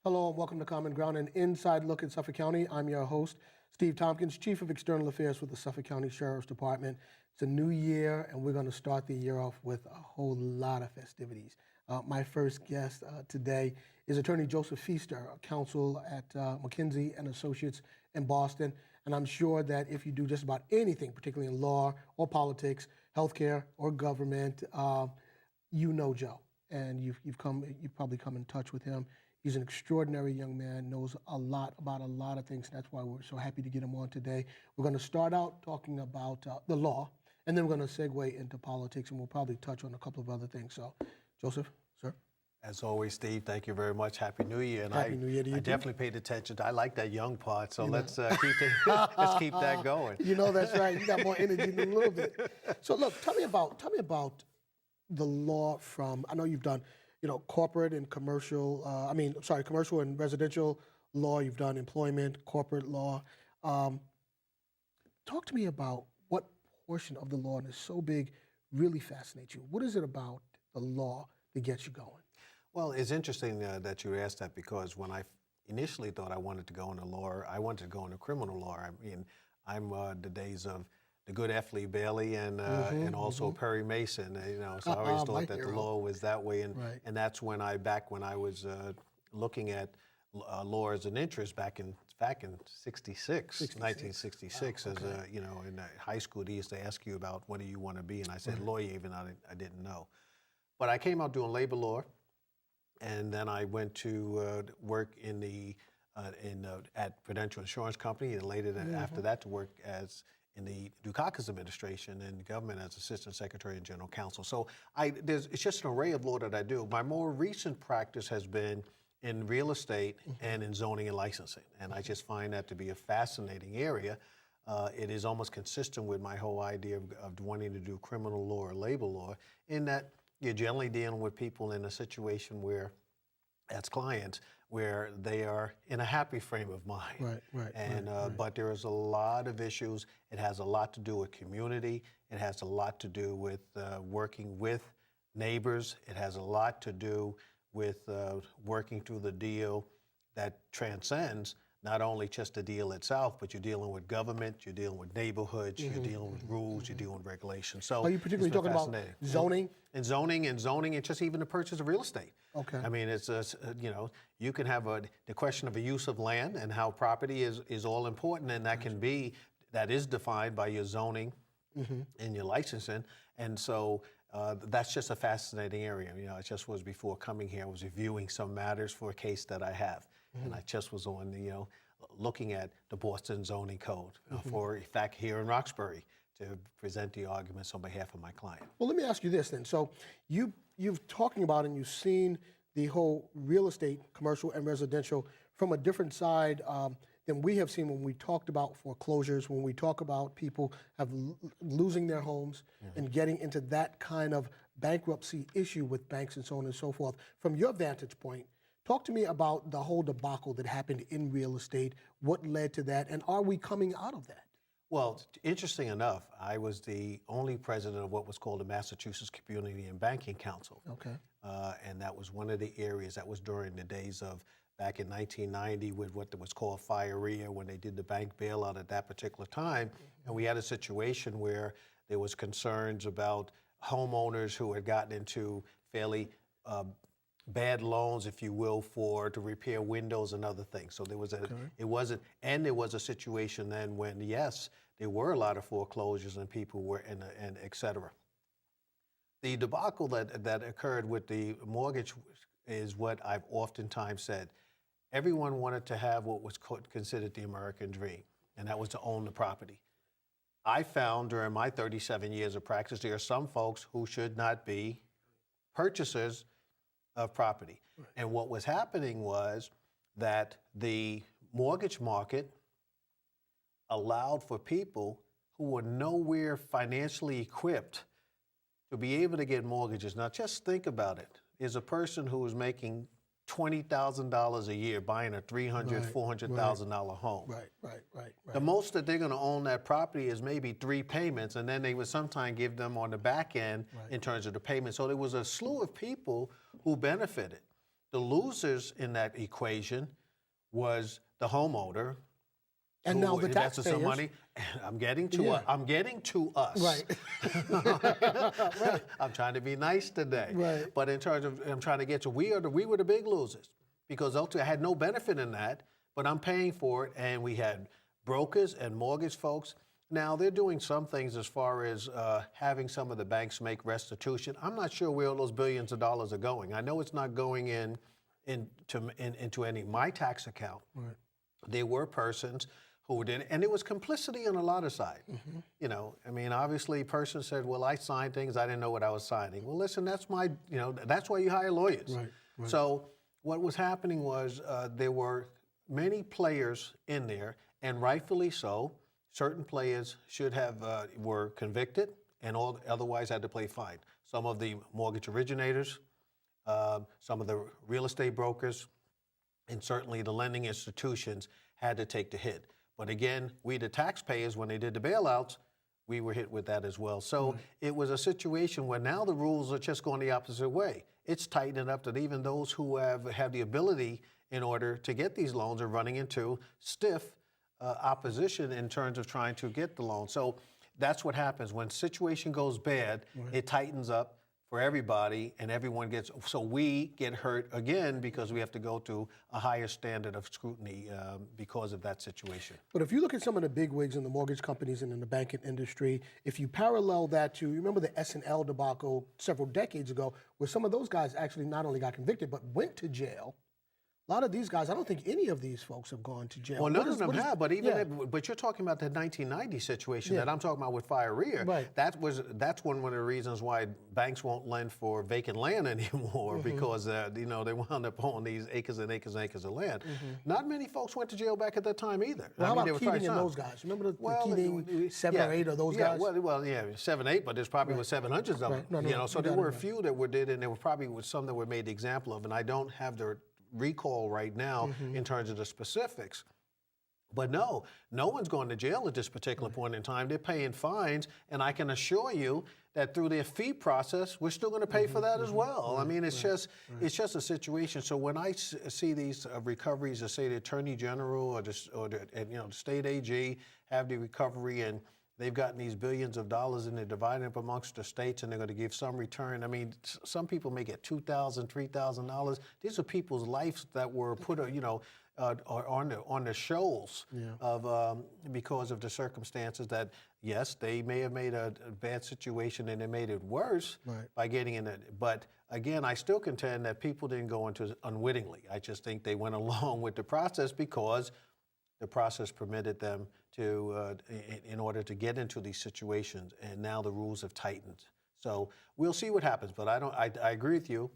Hello and welcome to Common Ground, an inside look at Suffolk County. I'm your host, Steve Tompkins, Chief of External Affairs with the Suffolk County Sheriff's Department. It's a new year, and we're going to start the year off with a whole lot of festivities. My first guest today is Attorney Joseph Feaster, counsel at McKinsey and Associates in Boston. And I'm sure that if you do just about anything, particularly in law or politics, healthcare or government, you know Joe, and you've probably come in touch with him. He's an extraordinary young man, knows a lot about a lot of things. That's why we're so happy to get him on today. We're going to start out talking about the law, and then we're going to segue into politics, and we'll probably touch on a couple of other things. So, Joseph, sir. As always, Steve, thank you very much. Happy New Year. And Happy New Year to you. I definitely paid attention. I like that young part, so let's keep that going. You know that's right. You got more energy than a little bit. So look, tell me about the law from, I know you've done, corporate and commercial, commercial and residential law. You've done employment, corporate law. Talk to me about what portion of the law that is so big really fascinates you. What is it about the law that gets you going? Well, it's interesting that you asked that, because when I initially thought I wanted to go into law, I wanted to go into criminal law. I mean, I'm the days of the good F. Lee Bailey and also Perry Mason. So I always thought that the law was that way, and that's when back when I was looking at law as an interest back in 1966, Wow, okay. as in high school they used to ask you about what do you want to be, and I said lawyer, even I didn't know. But I came out doing labor law, and then I went to work in at Prudential Insurance Company, and later after that to work in the Dukakis administration and government as Assistant Secretary and General Counsel. So it's just an array of law that I do. My more recent practice has been in real estate and in zoning and licensing, and I just find that to be a fascinating area. It is almost consistent with my whole idea of wanting to do criminal law or labor law, in that you're generally dealing with people in a situation where, as clients, where they are in a happy frame of mind. But there is a lot of issues. It has a lot to do with community. It has a lot to do with working with neighbors. It has a lot to do with working through the deal that transcends not only just the deal itself, but you're dealing with government, you're dealing with neighborhoods, you're dealing with rules, you're dealing with regulations. So are you particularly talking about zoning? And zoning, and just even the purchase of real estate. Okay. I mean, it's you can have the question of a use of land and how property is all important, and that is defined by your zoning and your licensing, and so that's just a fascinating area. It just was before coming here, I was reviewing some matters for a case that I have, and I just was on looking at the Boston zoning code for a fact here in Roxbury to present the arguments on behalf of my client. Well, let me ask you this then. So you've talking about and you've seen the whole real estate, commercial and residential, from a different side than we have seen when we talked about foreclosures, when we talk about people losing their homes and getting into that kind of bankruptcy issue with banks and so on and so forth. From your vantage point, talk to me about the whole debacle that happened in real estate, what led to that, and are we coming out of that? Well, interesting enough, I was the only president of what was called the Massachusetts Community and Banking Council. Okay. And that was one of the areas that was during the days of back in 1990 with what was called FIREA, when they did the bank bailout at that particular time. And we had a situation where there was concerns about homeowners who had gotten into fairly bad loans, if you will, to repair windows and other things. So there was there was a situation then when, yes, there were a lot of foreclosures and people were and et cetera. The debacle that occurred with the mortgage is what I've oftentimes said. Everyone wanted to have what was considered the American dream, and that was to own the property. I found during my 37 years of practice, there are some folks who should not be purchasers of property. And what was happening was that the mortgage market allowed for people who were nowhere financially equipped to be able to get mortgages. Now, just think about it. Is a person who is making $20,000 a year buying a $300,000, $400,000 home. Right. The most that they're going to own that property is maybe 3 payments, and then they would sometimes give them on the back end in terms of the payment. So there was a slew of people who benefited. The losers in that equation was the homeowner, And who now the invested some taxpayers. money. I'm getting to Yeah. I'm getting to us. Right. Right. I'm trying to be nice today. Right. But in terms of I'm trying to get to we were the big losers because ultimately I had no benefit in that, but I'm paying for it, and we had brokers and mortgage folks. Now they're doing some things as far as having some of the banks make restitution. I'm not sure where all those billions of dollars are going. I know it's not going into any of my tax account. Right. There were persons who did it, and there was complicity on a lot of sides. You know, I mean, obviously, person said, "Well, I signed things. I didn't know what I was signing." Well, listen, that's that's why you hire lawyers. Right, right. So what was happening was there were many players in there, and rightfully so. Certain players should have were convicted, and otherwise had to pay fine. Some of the mortgage originators, some of the real estate brokers, and certainly the lending institutions had to take the hit. But again, we the taxpayers, when they did the bailouts, we were hit with that as well. So it was a situation where now the rules are just going the opposite way. It's tightening up that even those who have the ability in order to get these loans are running into stiff opposition in terms of trying to get the loan. So that's what happens. When situation goes bad, it tightens up for everybody, and everyone gets, so we get hurt again because we have to go to a higher standard of scrutiny because of that situation. But if you look at some of the big wigs in the mortgage companies and in the banking industry, if you parallel that to, you remember the S&L debacle several decades ago, where some of those guys actually not only got convicted, but went to jail. A lot of these guys, I don't think any of these folks have gone to jail. Well, none of them have, but even yeah. but you're talking about the 1990 situation Yeah. that I'm talking about with FIREA. Right. That's one of the reasons why banks won't lend for vacant land anymore because they wound up owning these acres and acres and acres of land. Not many folks went to jail back at that time either. Well, how they about were Keating trying and some. those guys? Remember the Well, Keating 7 or 8 of those guys? Yeah, 7, 8, but there's probably was 700s of them. Right. No, So you there got it were a right. few that were did, and there were probably some that were made the example of, and I don't have the recall right now in terms of the specifics. But no one's going to jail at this particular point in time. They're paying fines, and I can assure you that through their fee process, we're still going to pay for that as well. I mean, it's just a situation. So when I see these recoveries, that say the Attorney General or the state AG have the recovery, and they've gotten these billions of dollars and they're dividing up amongst the states, and they're going to give some return. I mean, some people may get $2,000, $3,000. These are people's lives that were put, on the shoals of because of the circumstances that, yes, they may have made a bad situation and they made it worse by getting in it. But again, I still contend that people didn't go into it unwittingly. I just think they went along with the process because the process permitted them to, in order to get into these situations, and now the rules have tightened. So we'll see what happens, but I agree with you.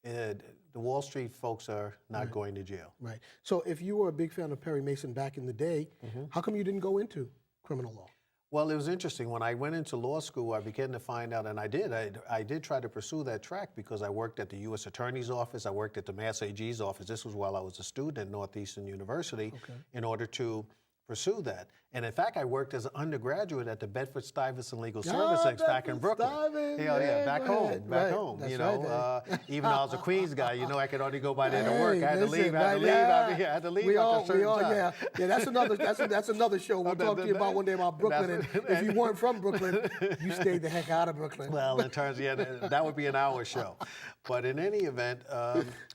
The Wall Street folks are not going to jail. Right. So if you were a big fan of Perry Mason back in the day, how come you didn't go into criminal law? Well, it was interesting. When I went into law school, I began to find out, and I did try to pursue that track because I worked at the U.S. Attorney's Office. I worked at the Mass AG's office. This was while I was a student at Northeastern University in order to pursue that. And in fact, I worked as an undergraduate at the Bedford-Stuyvesant Legal Services back in Brooklyn. Back home. That's Even though I was a Queens guy, I could only go by there to work. I had to leave. I had to leave We after all, a certain time. yeah. That's another show. We'll talk to you about one day about Brooklyn. And if you weren't from Brooklyn, you stayed the heck out of Brooklyn. Well, in terms of, that would be an hour show. But in any event,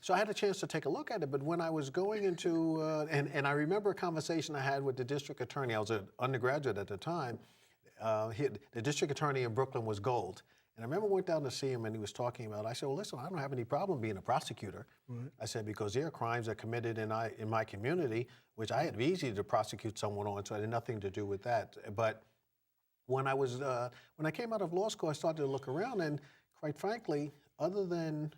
so I had a chance to take a look at it. But when I was going into, and I remember a conversation I had with the district attorney. I was an undergraduate at the time. The district attorney in Brooklyn was gold. And I remember I went down to see him, and he was talking about it. I said, well, listen, I don't have any problem being a prosecutor. I said, because there are crimes that are committed in my community, which I had easy to prosecute someone on, so I had nothing to do with that. But when I came out of law school, I started to look around, and quite frankly, other than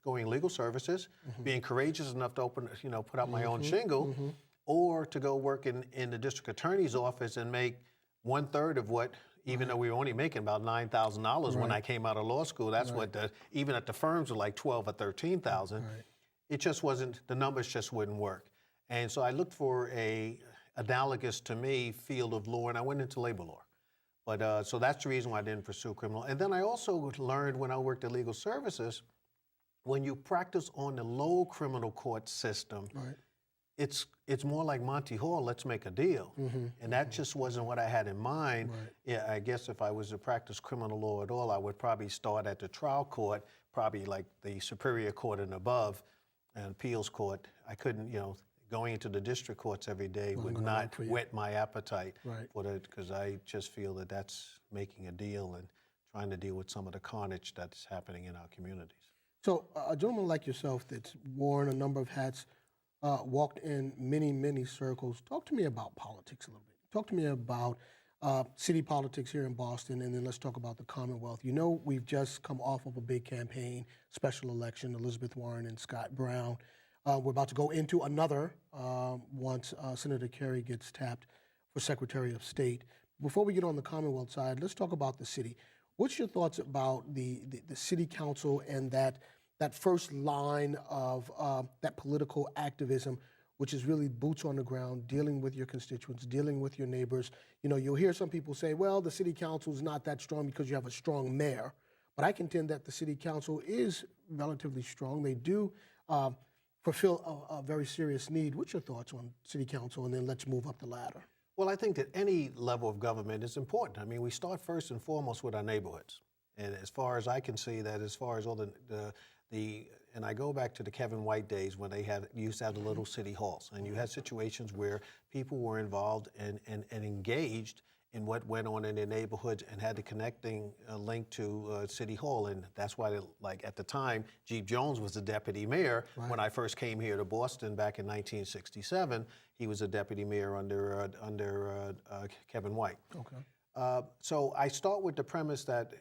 going legal services, being courageous enough to put out my own shingle, or to go work in the district attorney's office and make 1/3 of what, even though we were only making about $9,000 when I came out of law school, that's what even at the firms were like 12 or 13,000. It just wasn't, the numbers just wouldn't work. And so I looked for a analogous to me field of law, and I went into labor law. But so that's the reason why I didn't pursue criminal. And then I also learned when I worked at legal services when you practice on the low criminal court system, Right. it's more like Monty Hall, let's make a deal. And that just wasn't what I had in mind. Right. Yeah, I guess if I was to practice criminal law at all, I would probably start at the trial court, probably like the Superior Court and above, and appeals court. I couldn't, going into the district courts every day would gonna not work for you. whet my appetite Right. for it, because I just feel that that's making a deal and trying to deal with some of the carnage that's happening in our communities. So a gentleman like yourself that's worn a number of hats, walked in many, many circles. Talk to me about politics a little bit. Talk to me about city politics here in Boston, and then let's talk about the Commonwealth. You know, we've just come off of a big campaign, special election, Elizabeth Warren and Scott Brown. We're about to go into another once Senator Kerry gets tapped for Secretary of State. Before we get on the Commonwealth side, let's talk about the city. What's your thoughts about the city council and that first line of that political activism, which is really boots on the ground, dealing with your constituents, dealing with your neighbors? You know, you'll hear some people say, well, the city council is not that strong because you have a strong mayor. But I contend that the city council is relatively strong. They do fulfill a very serious need. What's your thoughts on city council? And then let's move up the ladder. Well, I think that any level of government is important. I mean, we start first and foremost with our neighborhoods. And as far as I can see, that as far as all and I go back to the Kevin White days when they used to have the little city halls, and you had situations where people were involved and engaged in what went on in their neighborhoods and had the connecting link to City Hall. And that's why, like at the time, Jeep Jones was the deputy mayor. Right. When I first came here to Boston back in 1967, he was a deputy mayor under Kevin White. Okay. So I start with the premise that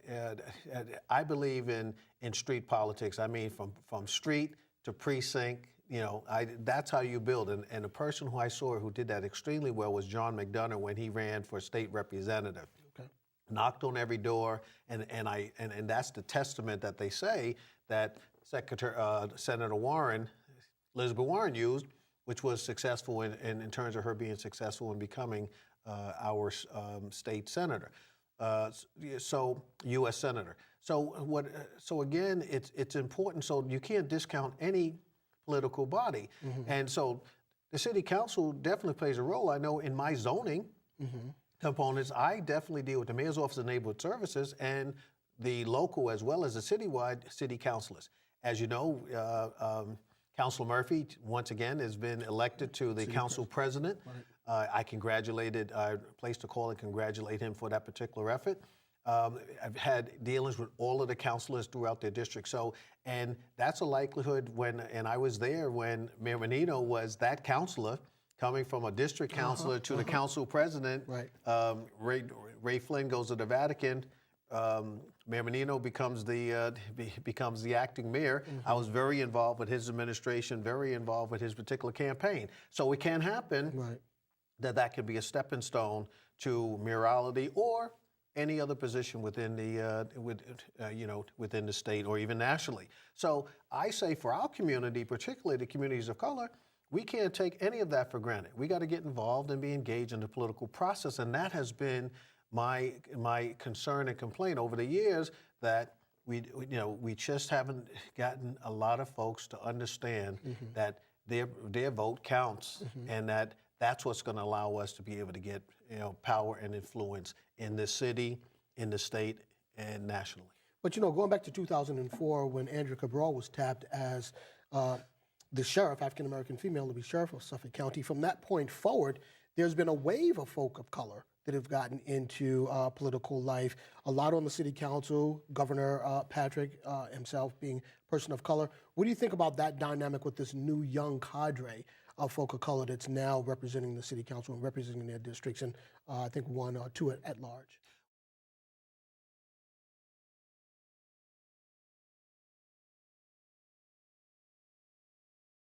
I believe in street politics. I mean, from street to precinct. You know, that's how you build. And the person who I saw who did that extremely well was John McDonough when he ran for state representative. Okay. Knocked on every door, and that's the testament that they say that Senator Warren, Elizabeth Warren used, which was successful in terms of her being successful in becoming our state senator, so U.S. senator. So again, it's important. So you can't discount any political body. And so the city council definitely plays a role. I know in my zoning components, I definitely deal with the mayor's office of neighborhood services and the local as well as the citywide city councilors. As you know, Councilor Murphy, once again, has been elected to the council president. Right. I placed a call and congratulate him for that particular effort. I've had dealings with all of the councilors throughout their district. And that's a likelihood and I was there when Mayor Menino was that councilor, coming from a district councilor to the council president. Right. Ray Flynn goes to the Vatican. Mayor Menino becomes the acting mayor. I was very involved with his administration, very involved with his particular campaign. So it can happen that could be a stepping stone to mayoralty or any other position within the state or even nationally. So I say for our community, particularly the communities of color, we can't take any of that for granted. We got to get involved and be engaged in the political process, and that has been my concern and complaint over the years, that we just haven't gotten a lot of folks to understand that their vote counts, and that's what's going to allow us to be able to get power and influence in the city, in the state, and nationally. But going back to 2004, when Andrea Cabral was tapped as the sheriff, African-American female, to be sheriff of Suffolk County, from that point forward, there's been a wave of folk of color that have gotten into political life. A lot on the city council, Governor Patrick himself being a person of color. What do you think about that dynamic with this new young cadre of folk of color that's now representing the city council and representing their districts, and I think one or two at large?